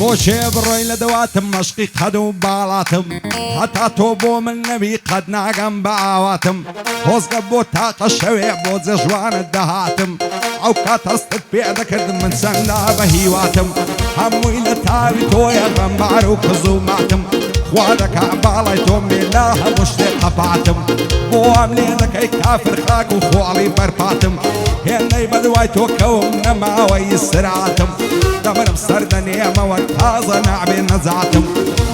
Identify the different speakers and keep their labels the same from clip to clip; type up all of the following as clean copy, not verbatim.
Speaker 1: بۆچێ بڕۆی لە دەواتم مەشقی قەد و باڵاتم هەتا تۆ بۆ من نەبی قەد ناگەم بە ئاواتم خۆزگە بۆ تاقە شەوێ بۆ جەژوانت دەهاتم ئەو کات هەستت پێ دەکردم من چەندا بە هیواتم هەمووی لە تاوی تۆیە غەمبار و کز و ماتم خوا دەکا باڵای تۆم بێ لا هەموو شتێ قەپاتم بۆ ئەم لێ دەکەی کافر خاک و خۆڵی بەرپاتم هێندەی بەدوای تۆ کەوم نەماوەی سراتم دەمرم سەردەنێمەوە تازە نابێ نەجاتم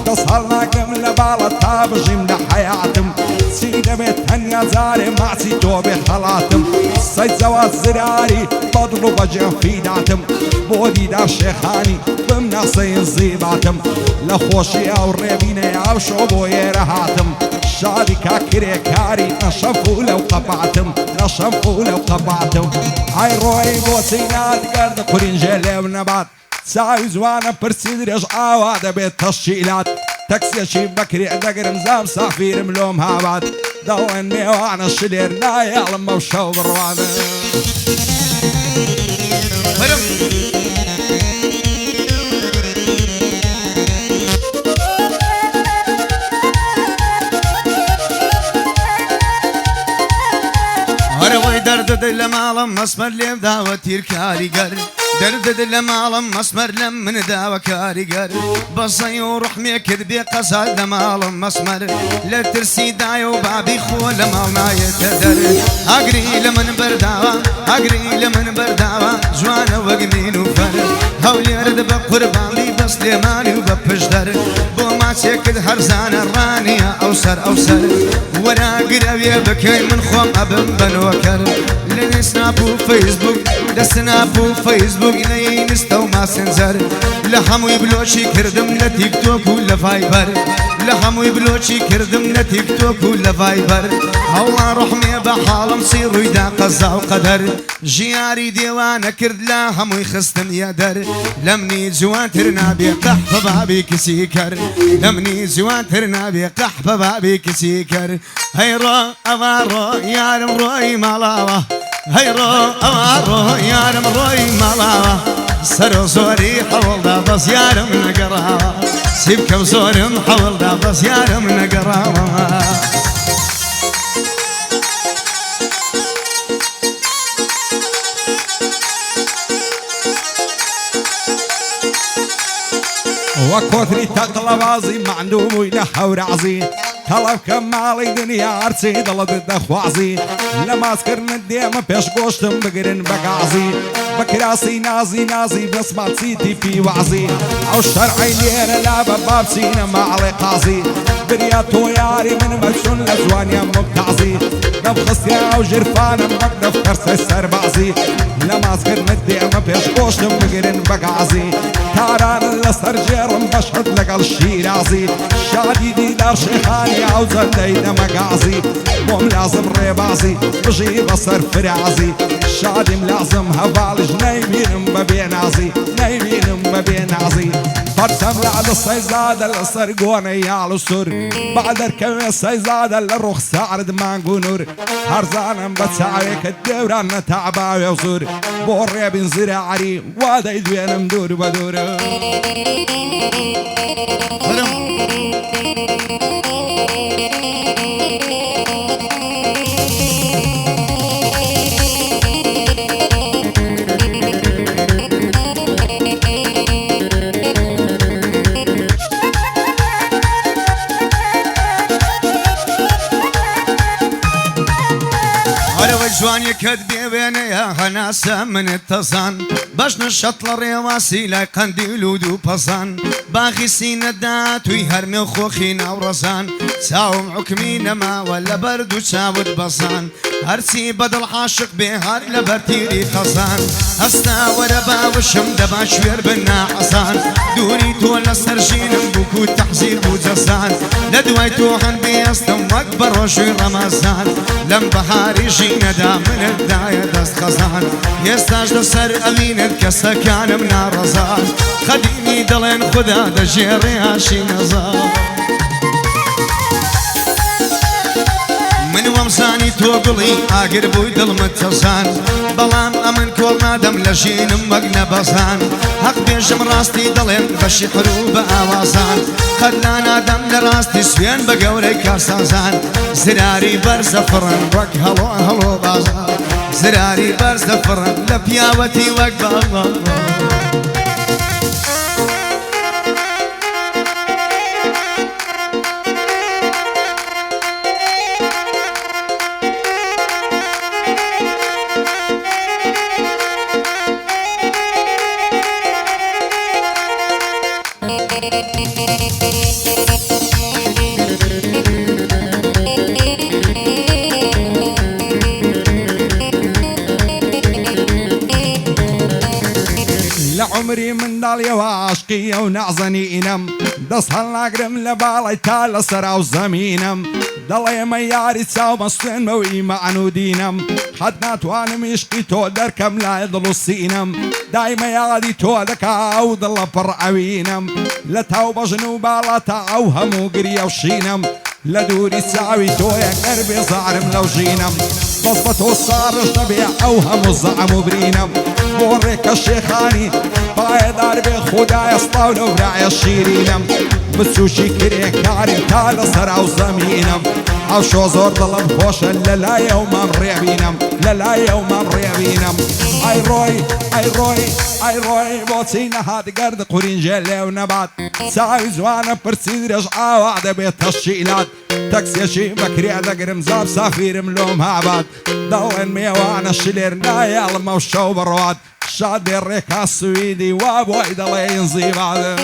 Speaker 1: دەست هەڵ ناگرم لە باڵە تا بژیم لە حەیاتم چی دەبێت تەنیا جارێ ماچی تۆ بێ خەڵاتم سەی جەواد زراری بەدڵ و بەجێم فیداتم بۆ دیدار شێخانی بم ناسەی زیباتم لە خۆشی ئەو ڕێبینەی ئەو شۆ بۆ ئێرە هاتم شادی کاکرێکاری نەشەم و لەو قەپاتم نەشەم و لەو قەپاتم ئای ڕۆی بۆچی نادگەردە قورینجێ لێو نەبات چاوی جوانە پرسی درێژ ئاوا دەبێت تەشکیلات تەکسیەکی بەکرێ دەگرم زام سافیرم لۆم هاوات دەڵێن میێوانە شلێر نایاڵم بەو شەو بڕوانە
Speaker 2: هەرەوەی دەردەدە لە ماڵم مەسمەر لێم داوە تیر کاریگەر دەردەدە لە ماڵم مەسمەر لەم منە داوە کاریگەر بەسەی و ڕحمێ کرد بێ قەزاد لە ماڵم مەسمەر لە ترسی دایە و بابی خۆ لە ماڵ نایەتە دەر ئاگری لە من بەرداوە ئاگری لە من بەرداوە جوانە وەگمین و فەر هەولێرە بە قوربانی بەس لێمانی و بە پشدەر بۆ ماچێکرد هەرزانە ڕانیە ئەو سەر ئەو سەر وەراگرەوێ بکەی من خۆم ئەبم بەنۆکەر لە سناپ و فەیسبوک لە سناپ و فەیسبوک نەینستە و ماسنجەر لە هەمووی بلۆچی کردم لە تیکتۆک و لە ڤایبەر لە هەمووی بلۆچی کردم لە تیکتۆک و لە ڤایبەر هەوڵا ڕحمێ بە حاڵم سی ڕوویدا قەزا و قەدەر ژیاری دێوانە کرد لە هەمووی خستم یەدەر لە منی جوانتر نابێ قەح بە بابی کسی کرد لە منی جوانتر نابێ قەح بە بابی کسی کرد هەیڕۆ ئەوا ڕۆ یارم ڕۆی ماڵاوە هەیڕۆ ئەوا ڕۆ یارم ڕۆی ماڵاوە سەر و زۆری هەوڵدا بەس یارم نەگەڕاوە سی بکەم زۆرم هەوڵدا بەس یارم نەگەڕاوە
Speaker 1: وەکۆتری تەقڵەبازی مەعندوم بووی لە هەورازی تەڵەب کە ماڵی دنیا هەرچی دڵت دەخوازی لە ماسکردنت دێمە پێش گۆشتم بگرن بە گازی بە کراسی نازی نازی بەسماچی تیپی وازی ئەو شەرعی لێرە لا بە بابچینە ماڵێ قازی بریا تۆ یاری من بەچون لە جوانیان مبتازی دەم خستیا ئەو ژرفانم وەک دەفتەرسەی سەربازی لە ماسکردنت دێمە پێش گۆشتم بگرن بە گازی تارانە لەسەر جێڕم بەشت لەگەڵ شیرازی شادی دیدار شێخانی ئەو جەندەی دەمەگازی بۆم لازم ڕێبازی بژی بەسەر فرازی شادیم لازم هەواڵش نەیبینم بە بێنازی نەیبینم بە بێنازی بەرچەم لە سەیزادە لەسەر گۆنەی یاڵ و سور بەدەرکەوێ سەیزادە لە ڕوخسارت مانگ و نور هەرزانم بە چاوێکت دێوران نەتاباوێ و زور بۆ ڕێبین زراعری وا دەیدوێنم دوور بە دوورە
Speaker 2: جوانیەکەت بێوێنەیە هەناسە منت تەزان بەشنە شەت لە ڕێواسی لای قەندیل و دوو پەزان باغی سینەدا توی هەرمێ و خۆخی ناوڕەزان چاوم حکمی نەماوە لە بەرد و چاوت بەزان هەرچی بەدڵ عاشق بێ هەر لە بەرتیری خەزان هەستا وەرە باوشم دەبا شوێر بنا حەزان دووری تۆ لەسەر ژینم بووکو تەحزیر بوو جەزان لە دوای تۆ هەندێ ئەستم وەک بە ڕۆژوی ڕەمەزان لەم بەهاری ژینەدا منت دایە دەست خەزان ئێستاش لەسەر ئەوینت کەسەکانم ناڕەزان خەدیمی دەڵێن خوددا دەژێڕێ هاشی نەزان منوەم هاوسانی تۆ گوڵی ئاگر بووی دڵمت تەسان بەڵام ئەمن کۆڵ نادەم لە ژینم وەک نەبەزان حەق بێژم ڕاستی دەڵێن بە شیحر و بە ئاوازان قەت لا نادەم لە ڕاستی سوێن بە گەورەی کارسازان زراری بەرزە فڕن وەک هەڵۆ هەڵۆ بازان زراری بەرزە فڕن لە پیاوەتی وەک باڵا
Speaker 1: لعمري من دالي وعشقي ونعزني إنم دس هالناقرم لبالي تالا سرا وزمينم دالي ما ياري تساو مصلين موي معنودينم حد ناتوانم يشقي تو دركم لا يضلو سينم دايما يادي تو دكا ودل فرعوينم لتاو بجنو بالا تاو همو قريا وشينم لدوري ساوي تو يا قربي صارم لو جينم بصبتو صار رجبيع او همو الزعم برينم بوريك الشيخاني بايدار بخدا يصطاون وبراعي الشيرينم بسوشي كري كارم تالا سرا وزمينم او شو زور ضلب خوش لا يوم مريبينم لا يوم مريبينم اي روي بوتينا هاد قرد قرين جلي ونبات ساوي زوانا برسيد رجعا وعد بيت الشيلات تاكسي شي بكري دقرم زاب سافير ملوم هابات دوين ميوانا الشلير نايا الموشو برواد شاد الريكا السويدي وابو عيد الله ينزي بعد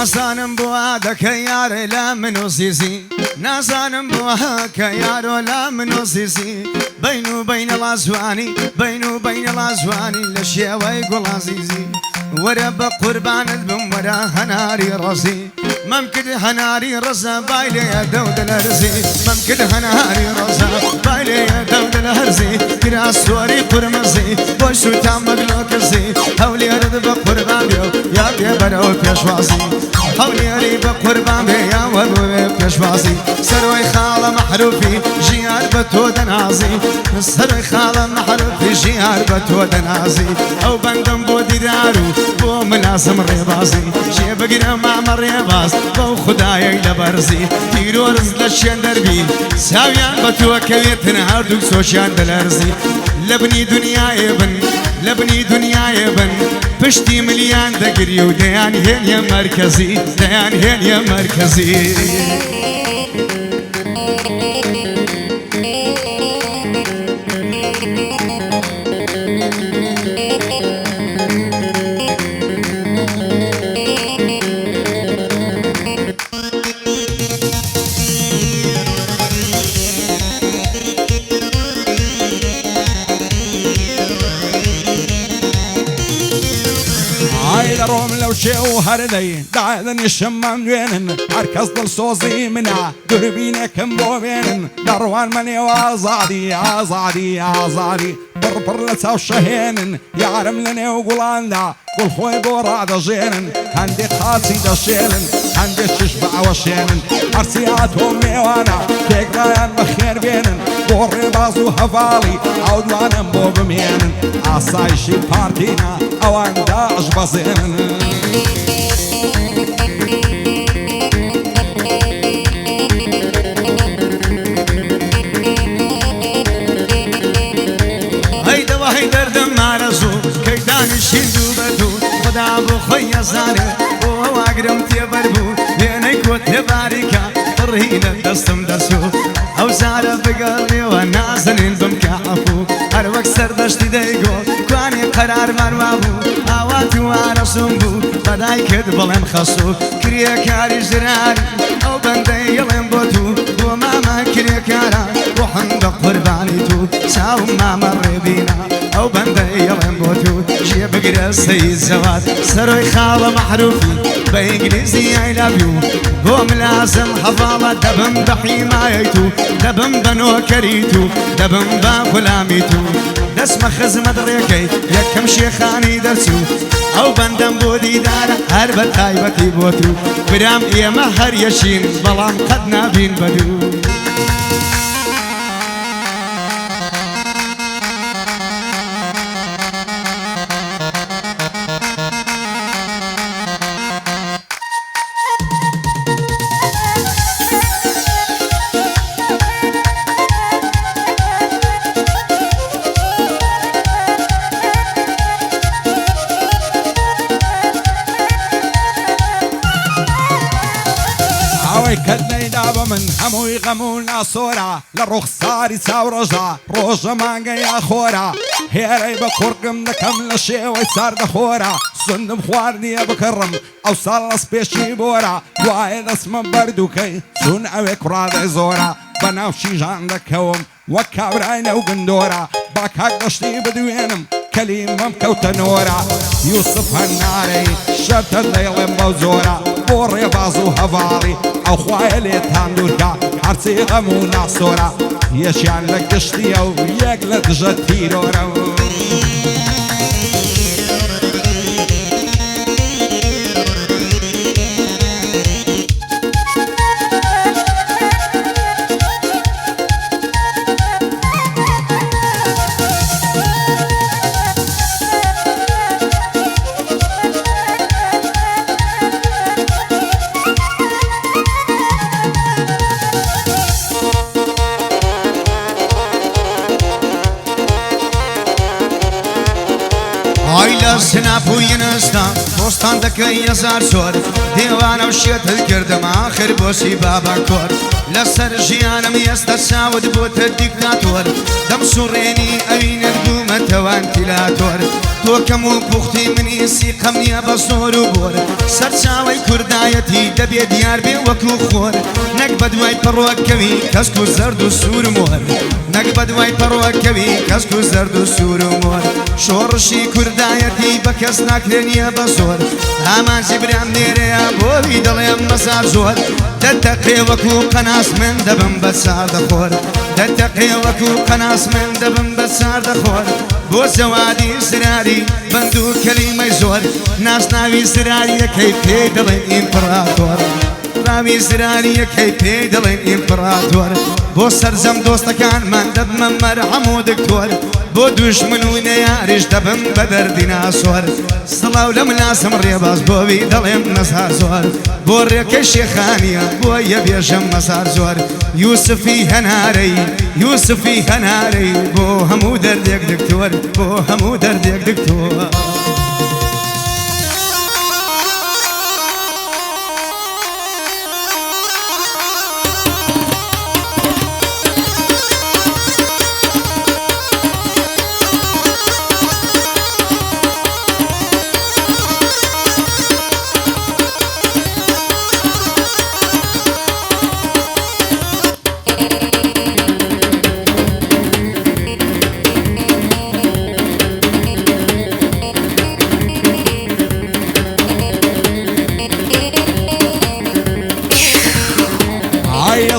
Speaker 2: نازانم بوا دەکەیارە لا من و زیزی نازانم بوا کەیارۆ لا من و زیزی بین و بینە لازوانی بین و بینە لازوانی لە شێوەی گوڵازیزی وەرە بە قوربانت بم وەرە هەناری ڕەزی مەم کرد هەناری ڕەزە بای لێیە دەودە لە رزی مەم کرد هەناری ڕەزە بای لێیە دەودە لە هەرزی کرا سواری قورمەزی بۆ شوتان بەگلۆ کەزی هەولێرت بە قوربان بێ و یا بێ بەرەوە پێشوازی هەولێری بە قوربان بێ یا وەربوو بێ پێشوازی سەرۆی خاڵە مەحروفی ژیار بە تۆ دەنازی سەرۆی خاڵە مەحروفی ژیار بە تۆ دەنازی ئەو بەندەم بۆ دیدار و بۆ مناسم ڕێبازی شێ بگرە مامە ڕێباز بەو خودایەی لە بەرزی پیرۆرز لە شوێن دەربی چاویان بە تۆ کەوێتن هەردوو سۆشیان دەلەرزی لە بنی دنیایێ بن لە بنی دنیایێ بن پشتی ملیان دەگری و دەیان هێنیە مەرکەزی دەیان هێنیە مەرکەزی
Speaker 1: روم لو شو هردي داعذني الشمام وينن عركز ضل صوزي منع دربينا كم بوبينن دروان مني وازادي ازادي ازادي بربر لتاو شهينن يعرم لني وقولان لا قول خوي بورا دا جينن هندي خاصي دا شيلن هندي ششبع وشينن عرسياتهم ميوانا تقرايان بخير بينن بوري بازو هفالي عود وانا بوب مينن عصايشي بارتينا اوان داعش بزينن
Speaker 2: هيدا وهيدا دردم مارزو كيداني شندو بدو خدا بو خويا زاني واقرم تيبربو بينك وتباركا طرهينا دستم دسو او زارة بقلبي ونازنين بمكعفو هر وقت سردشتي ديقو كواني قرار مروابو اواتي وارسون بو بداي كد بلن خصو كريا كاري جراري او بندي يلين بوتو وماما كريا كارا روحن بقرباني تو ساو ماما ربينا او بندي يلين بوتو جيب قرصي الزواد سروي خالة محروفي بإنجليزي I love you بو ملازم حفاظة دبم بحمايتو دبم بنوكريتو دبم بغلاميتو دسم خزمة دريكي يكم شيخاني درسو او بندم بودي دارا هربت هايبتي بوتو برام ايما هر يشين بلام قد نابين بدو
Speaker 1: كلني دابا من همو يغمونا صورة للرخصاري تساو رجع روجة مانجا يا خورا هيري بكرقم دكم لشي ويسار دخورا صندم خواردي بكرم او صلص بيشي بورا وايد اسم بردوكي سون اويك راد زورا بناوشي جان دكوم وكابراينا وقندورا باكاك دشتي بدوينم كلمة مكوتة نورا يوسف هالناري شرط الليل بوزورا بوري بازو هفاري او خوايلي تاندوركا عرسي غمونا صورا يشيان لك دشتي او يقلت جتي رورا
Speaker 2: عيلة سنابو ينستا بوستان دكي يزار سور ديوانا وشيت الكردم آخر بوسي بابا كور لسر جيانم يستساود بوت الديكتاتور دم سوريني أين القومة وانتلاتور تو كمو بوختي مني سيقمني بصور وبور سرساوي كردايتي دبي ديار بي وكو خور نقبد واي بروكوي كسكو زرد وسور مور نقبد واي بروكوي كسكو زرد وسور مور شورشي كردايتي بكس ناكرني بصور همان زبرام نيري بوبي دليم مسار زور تتقي وكو قناص من دبن بسار دخور تتقي وكو قناص من دبن بسار دخور بو زوادي سراري بندو كلمة زور ناس ناوي سراري كي بيدلين امبراطور راوي سراري كي بيدلين امبراطور بو سرزم دوستا كان من دب من مرحم ودكتور بو دشمن ونيارش دبن بدر ديناصور صلاو لملاسم ريباز بو بيدلين نصار زور بو ريك شيخانيا بو يبيشم مسار زور يوسفي هناري يوسفي هناري بو همو دردك دكتور بو همو دردك دكتور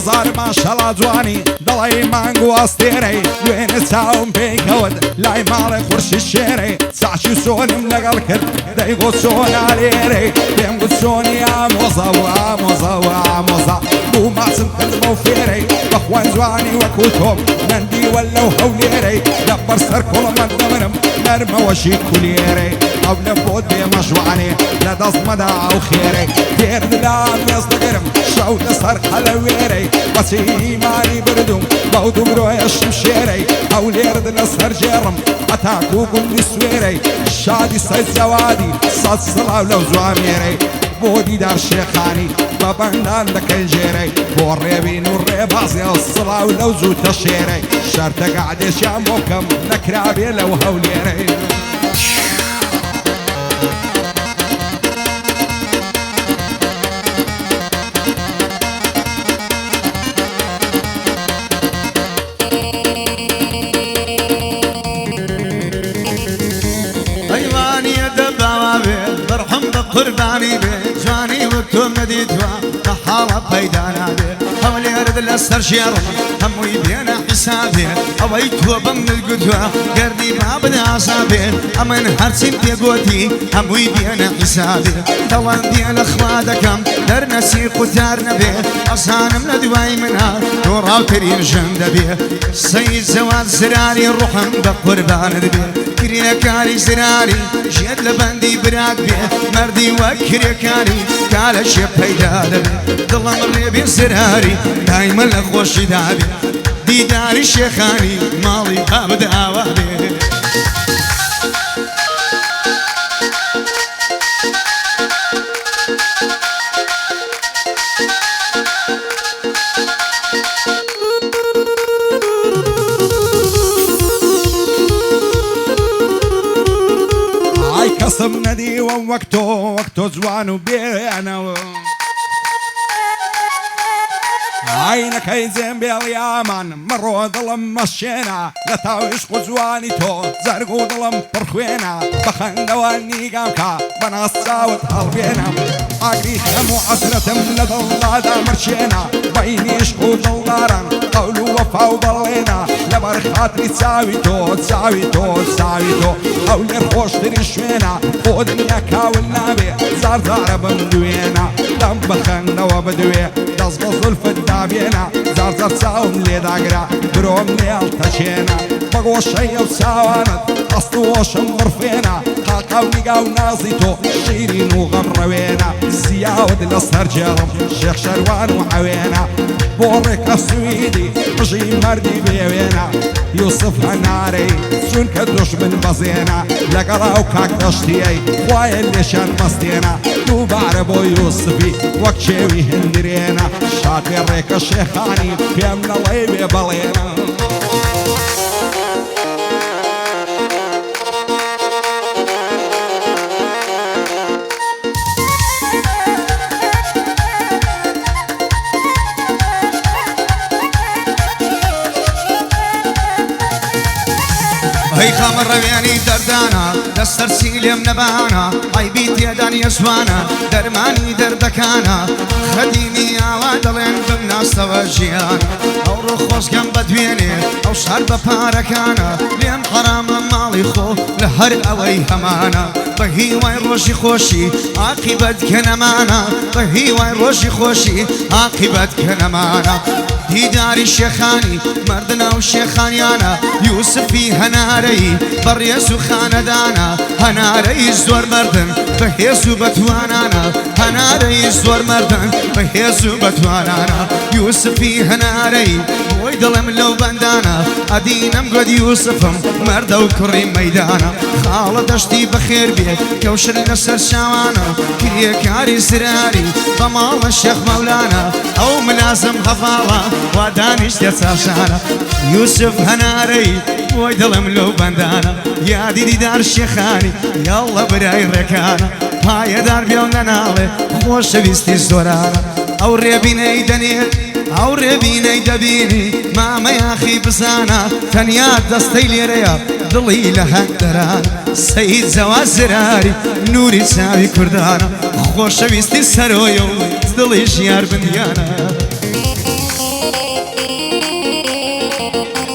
Speaker 1: زار ما شاء الله جواني ضلي مانجو استيري وين تساوم بيكود لاي مالي خرش الشيري ساشي سوني ملقى الكل دا يقصون عليري يقصون يا موزا واموزا واموزا بو ما سنقل موفيري بخوان زواني وكوتهم مندي ولو هوليري دبر سر كل من دمرم نرمى وشيك كليري او لفوت بي مجواني لا تصمدا او خيري دير دلام يصدقرم شو تصر حلويري بس ماني بردم بودو بروي الشمشيري او ليرد الاسهر جرم اتاكو كل سويري شادي سيد زوادي صاد صلاة ولو زواميري بودي دار شيخاني بابندان دك الجيري بوريبين والريبازي الصلاة ولو زو تشيري شرطة قاعد يشاموكم نكرابي لو هوليري
Speaker 2: قرباني بي جواني بردی توا حاڵە پەیدا نابێ ئەوە لێرەد لەسەر ژێڕم هەمووی بێنە حیسابێ ئەوەی تۆ بەم نلگوتوە گەردی با بدە ئازابێ ئەمن هەرچیم پێگوتی هەمووی بێنە حیسابێ دەڵێن بێ لە خوا دەکەم دەرنەسی قوتار نەبێ ئەزانم لە دوای منە تۆ ڕاوترین ژەم دەبێ سەید زەوات زراری ڕوحم بە قوربانت بێ کرێکاری زراری ژێت لە بەندی برات بێ مەردی وەک کرێکاری کارە شێ پەیدا دەبێ دڵم ڕێبێ زراری دایمە لە خۆشی دابێ دیداری شێخانی ماڵی با بدە ئاوا بێ
Speaker 1: کەسم نەدیوە وەک تۆ جوان و بێنەوە عینەکەی جێم بێڵیامان مەڕۆ دڵم مەشێنە لە تاویشق و جوانی تۆ زەرگ و دڵم پڕخوێنە بەخەندەوە نیگامکە بەناس چاوت هەڵبێنە ئاگری هەموو عەسرەتم لە دڵدادا مرچێنە بەینی عشق و دڵداران قەول و وەفا و بەڵێنە لەبەر خاتری چاوی تۆ چاوی تۆ چاوی تۆ ئەو لێر خۆشتری شوێنە بۆ دنیا کاول نابێ زارزارە بم دوێنە دەم بەخەندەوە بدوێ دەست بە زولفت دابێنە زارزار چاوم لێداگرا برۆم لێڵ تەچێنە بەگۆشەی ئەو چاوانت ئەست و وۆشم بڕفێنە قاقا و نیگا و نازی تۆ شیرین و غەمڕەوێنە زیاوت لەسەر جێڕم شێخ شەروان و عەوێنە بۆ ڕێکە سویدی ڕژی مەردی بێوێنە یوسف هەنارەی چونکە دوژمن بەزێنە لەگەڵا و کاک دەشتیەی خوایە لێشان مەستێنە دووبارە بۆ یوسفی وەک چێوی هندرێنە شاتێ ڕێکە شێخانی پێم نەڵێ بێ بەڵێنە
Speaker 2: هەی خەمە ڕەوێنی دەردانە دەستەرسی لێم نەبانە ئایبی تێدا نیە جوانە دەرمانی دەردەکانە خەدیمی ئاوا دەڵێن بمناستەوە ژیان ئەو ڕۆ خۆزگەم بەدوێنێ ئەو شار بە پارەکانە لێم حەرامە ماڵی خۆ لە هەر ئەوەی هەمانە بە هیوای ڕۆژی خۆشی عاقیبەت کە نەمانە بە هیوای ڕۆژی خۆشی عاقیبەت کە نەمانە دیداری شێخانی مردنە و شێخانیانە یوسفی هەنارەی بەڕێز و خانەدانە هەنارەی زۆر مردن بەهێز و بەتوانانە هەنارەی زۆر مردن بەهێز و بەتوانانە یوسفی هەنارەی بۆی دڵم لەو بەندانە ئەدینەم گوت یوسفم مەردە و کوڕی مەیدانە خاڵە دەشتی بەخێر بێت کەوشر لەسەر شاوانە کرێکاری زراری بە ماڵە شێخ مەولانە ئەو ملازم هەڤاڵە وا دانیشتە چاشانە یوسف هەنارەی بۆی دڵم لەو بەندانە یادی دیدار شێخانی یاڵە برای ڕێکانە پایەدار بێ و نەناڵێ خۆشەویستی زۆرانە ئەو ڕێبینەی دەنێت ئەو ڕێبینەی دەبینی مامەیاخی بزانە تەنیا دەستەی لێرەیە دڵی لە هەندەران سەید زەوات زراری نوری چاوی کوردانە خۆشەویستی سەرۆیە و دڵی ژیار بندیانە